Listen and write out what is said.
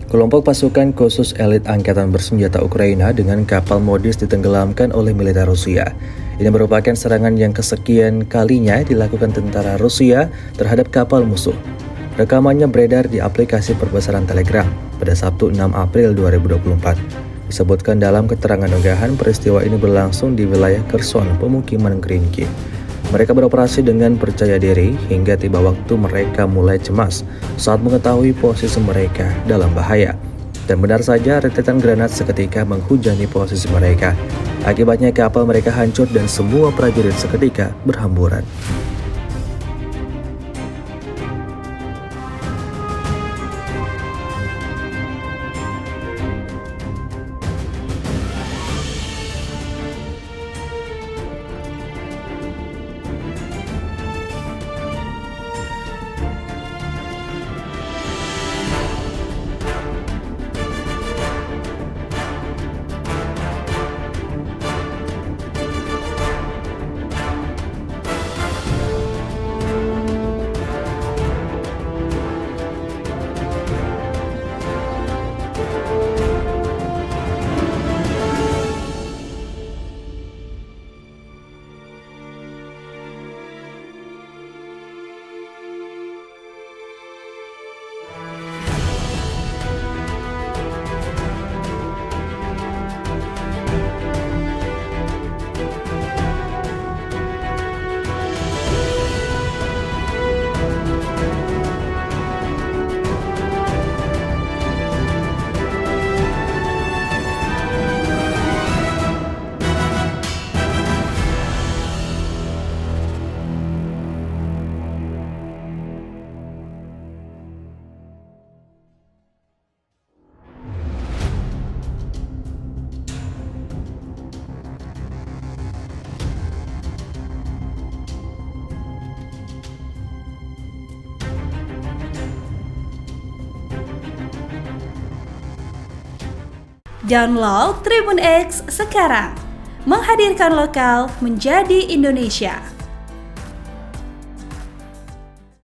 Kelompok pasukan khusus elit Angkatan Bersenjata Ukraina dengan kapal modis ditenggelamkan oleh militer Rusia. Ini merupakan serangan yang kesekian kalinya dilakukan tentara Rusia terhadap kapal musuh. Rekamannya beredar di aplikasi perbesaran Telegram pada Sabtu 6 April 2024. Disebutkan dalam keterangan unggahan, peristiwa ini berlangsung di wilayah Kherson, pemukiman Krinki. Mereka beroperasi dengan percaya diri hingga tiba waktu mereka mulai cemas saat mengetahui posisi mereka dalam bahaya. Dan benar saja, rentetan granat seketika menghujani posisi mereka. Akibatnya kapal mereka hancur dan semua prajurit seketika berhamburan. Download Tribun X sekarang, menghadirkan lokal menjadi Indonesia.